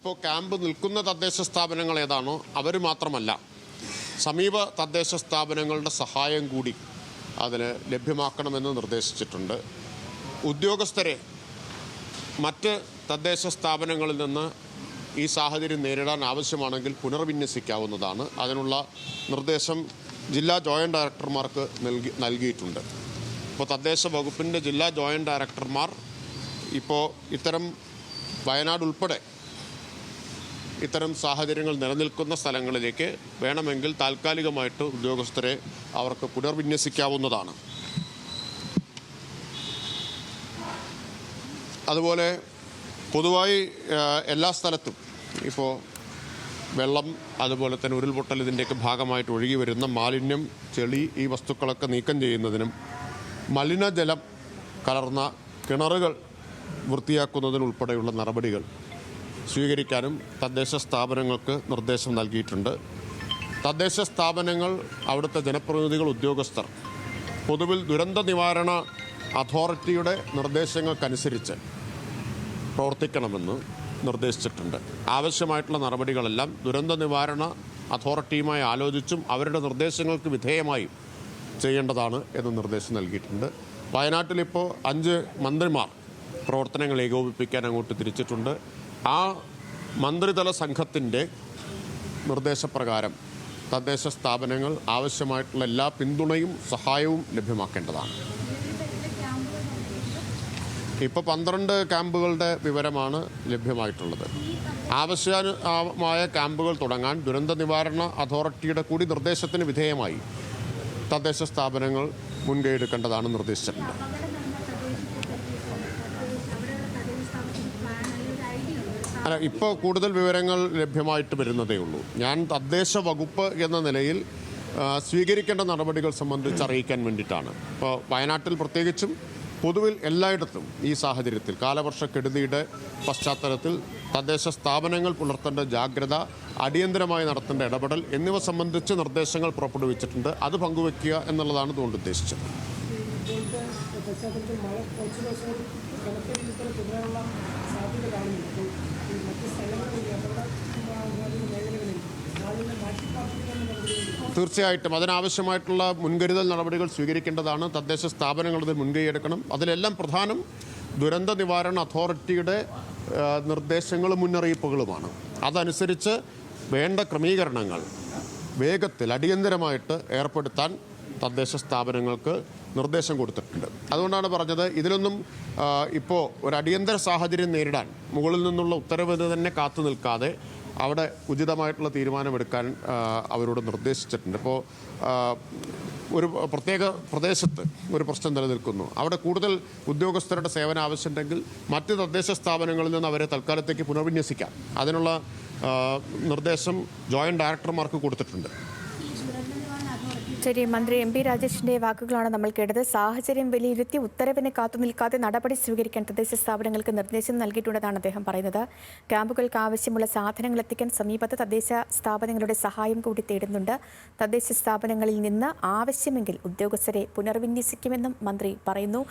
ഇപ്പോൾ ക്യാമ്പ് നിൽക്കുന്ന തദ്ദേശ സ്ഥാപനങ്ങൾ ഏതാണോ അവർ മാത്രമല്ല, സമീപ തദ്ദേശ സ്ഥാപനങ്ങളുടെ സഹായം കൂടി അതിന് ലഭ്യമാക്കണമെന്ന് നിർദ്ദേശിച്ചിട്ടുണ്ട്. ഉദ്യോഗസ്ഥരെ മറ്റ് തദ്ദേശ സ്ഥാപനങ്ങളിൽ നിന്ന് ഈ സാഹചര്യം നേരിടാൻ ആവശ്യമാണെങ്കിൽ പുനർവിന്യസിക്കാവുന്നതാണ്. അതിനുള്ള നിർദ്ദേശം ജില്ലാ ജോയിൻറ്റ് ഡയറക്ടർമാർക്ക് നൽകിയിട്ടുണ്ട്. ഇപ്പോൾ തദ്ദേശ വകുപ്പിൻ്റെ ജില്ലാ ജോയിൻറ്റ് ഡയറക്ടർമാർ ഇപ്പോൾ ഇത്തരം വയനാട് ഉൾപ്പെടെ ഇത്തരം സാഹചര്യങ്ങൾ നിലനിൽക്കുന്ന സ്ഥലങ്ങളിലേക്ക് വേണമെങ്കിൽ താൽക്കാലികമായിട്ട് ഉദ്യോഗസ്ഥരെ അവർക്ക് പുനർവിന്യസിക്കാവുന്നതാണ്. അതുപോലെ പൊതുവായി എല്ലാ സ്ഥലത്തും ഇപ്പോൾ വെള്ളം, അതുപോലെ തന്നെ ഉരുൾപൊട്ടൽ, ഇതിൻ്റെയൊക്കെ ഭാഗമായിട്ട് ഒഴുകി വരുന്ന മാലിന്യം, ചെളി, ഈ വസ്തുക്കളൊക്കെ നീക്കം ചെയ്യുന്നതിനും മലിനജലം കലർന്ന കിണറുകൾ വൃത്തിയാക്കുന്നതിനുൾപ്പെടെയുള്ള നടപടികൾ സ്വീകരിക്കാനും തദ്ദേശ സ്ഥാപനങ്ങൾക്ക് നിർദ്ദേശം നൽകിയിട്ടുണ്ട്. തദ്ദേശ സ്ഥാപനങ്ങൾ, അവിടുത്തെ ജനപ്രതിനിധികൾ, ഉദ്യോഗസ്ഥർ പൊതുവിൽ ദുരന്ത നിവാരണ അതോറിറ്റിയുടെ നിർദ്ദേശങ്ങൾക്കനുസരിച്ച് പ്രവർത്തിക്കണമെന്ന് നിർദ്ദേശിച്ചിട്ടുണ്ട്. ആവശ്യമായിട്ടുള്ള നടപടികളെല്ലാം ദുരന്ത നിവാരണ അതോറിറ്റിയുമായി ആലോചിച്ചും അവരുടെ നിർദ്ദേശങ്ങൾക്ക് വിധേയമായും ചെയ്യേണ്ടതാണ് എന്ന് നിർദ്ദേശം നൽകിയിട്ടുണ്ട്. വയനാട്ടിലിപ്പോൾ 5 മന്ത്രിമാർ പ്രവർത്തനങ്ങൾ ഏകോപിപ്പിക്കാൻ അങ്ങോട്ട് തിരിച്ചിട്ടുണ്ട്. ആ മന്ത്രിതല സംഘത്തിൻ്റെ നിർദ്ദേശപ്രകാരം തദ്ദേശ സ്ഥാപനങ്ങൾ ആവശ്യമായിട്ടുള്ള എല്ലാ പിന്തുണയും സഹായവും ലഭ്യമാക്കേണ്ടതാണ്. ഇപ്പോൾ 12 ക്യാമ്പുകളുടെ വിവരമാണ് ലഭ്യമായിട്ടുള്ളത്. ആവശ്യമായ ക്യാമ്പുകൾ തുടങ്ങാൻ ദുരന്ത നിവാരണ അതോറിറ്റിയുടെ കൂടി നിർദ്ദേശത്തിന് വിധേയമായി തദ്ദേശ സ്ഥാപനങ്ങൾ മുൻകൈയെടുക്കേണ്ടതാണ് നിർദ്ദേശിച്ചിട്ടുണ്ട്. അല്ല, ഇപ്പോൾ കൂടുതൽ വിവരങ്ങൾ ലഭ്യമായിട്ട് വരുന്നതേ ഉള്ളൂ. ഞാൻ തദ്ദേശ വകുപ്പ് എന്ന നിലയിൽ സ്വീകരിക്കേണ്ട നടപടികൾ സംബന്ധിച്ച് അറിയിക്കാൻ വേണ്ടിയിട്ടാണ്. ഇപ്പോൾ വയനാട്ടിൽ പ്രത്യേകിച്ചും പൊതുവിൽ എല്ലായിടത്തും ഈ സാഹചര്യത്തിൽ കാലവർഷക്കെടുതിയുടെ പശ്ചാത്തലത്തിൽ തദ്ദേശ സ്ഥാപനങ്ങൾ പുലർത്തേണ്ട ജാഗ്രത, അടിയന്തരമായി നടത്തേണ്ട ഇടപെടൽ എന്നിവ സംബന്ധിച്ച് നിർദ്ദേശങ്ങൾ പുറപ്പെടുവിച്ചിട്ടുണ്ട്. അത് പങ്കുവയ്ക്കുക എന്നുള്ളതാണ് ഇതുകൊണ്ട് ഉദ്ദേശിച്ചത്. തീർച്ചയായിട്ടും അതിനാവശ്യമായിട്ടുള്ള മുൻകരുതൽ നടപടികൾ സ്വീകരിക്കേണ്ടതാണ്. തദ്ദേശ സ്ഥാപനങ്ങൾ അതിൽ മുൻകൈയെടുക്കണം. അതിലെല്ലാം പ്രധാനം ദുരന്ത നിവാരണ അതോറിറ്റിയുടെ നിർദ്ദേശങ്ങളും മുന്നറിയിപ്പുകളുമാണ്. അതനുസരിച്ച് വേണ്ട ക്രമീകരണങ്ങൾ വേഗത്തിൽ അടിയന്തരമായിട്ട് ഏർപ്പെടുത്താൻ തദ്ദേശ സ്ഥാപനങ്ങൾക്ക് നിർദ്ദേശം കൊടുത്തിട്ടുണ്ട്. അതുകൊണ്ടാണ് പറഞ്ഞത്, ഇതിലൊന്നും ഇപ്പോൾ ഒരു അടിയന്തര സാഹചര്യം നേരിടാൻ മുകളിൽ നിന്നുള്ള ഉത്തരവ് തന്നെ കാത്തു നിൽക്കാതെ അവിടെ ഉചിതമായിട്ടുള്ള തീരുമാനമെടുക്കാൻ അവരോട് നിർദ്ദേശിച്ചിട്ടുണ്ട്. ഇപ്പോൾ ഒരു പ്രത്യേക പ്രദേശത്ത് ഒരു പ്രശ്നം നിലനിൽക്കുന്നു, അവിടെ കൂടുതൽ ഉദ്യോഗസ്ഥരുടെ സേവനം ആവശ്യമുണ്ടെങ്കിൽ മറ്റ് തദ്ദേശ സ്ഥാപനങ്ങളിൽ നിന്ന് അവരെ തൽക്കാലത്തേക്ക് പുനർവിന്യസിക്കാം. അതിനുള്ള നിർദ്ദേശം ജോയിൻറ്റ് ഡയറക്ടർമാർക്ക് കൊടുത്തിട്ടുണ്ട്. ശരി, മന്ത്രി MP രാജേഷിന്റെ വാക്കുകളാണ് നമ്മൾ കേട്ടത്. സാഹചര്യം വിലയിരുത്തി ഉത്തരവിന് കാത്തുനിൽക്കാതെ നടപടി സ്വീകരിക്കാൻ തദ്ദേശ സ്ഥാപനങ്ങൾക്ക് നിർദ്ദേശം നൽകിയിട്ടുണ്ടെന്നാണ് അദ്ദേഹം പറയുന്നത്. ക്യാമ്പുകൾക്ക് ആവശ്യമുള്ള സാധനങ്ങൾ എത്തിക്കാൻ സമീപത്ത് തദ്ദേശ സ്ഥാപനങ്ങളുടെ സഹായം കൂടി തേടുന്നുണ്ട്. തദ്ദേശ സ്ഥാപനങ്ങളിൽ നിന്ന് ആവശ്യമെങ്കിൽ ഉദ്യോഗസ്ഥരെ പുനർവിന്യസിക്കുമെന്നും മന്ത്രി പറയുന്നു.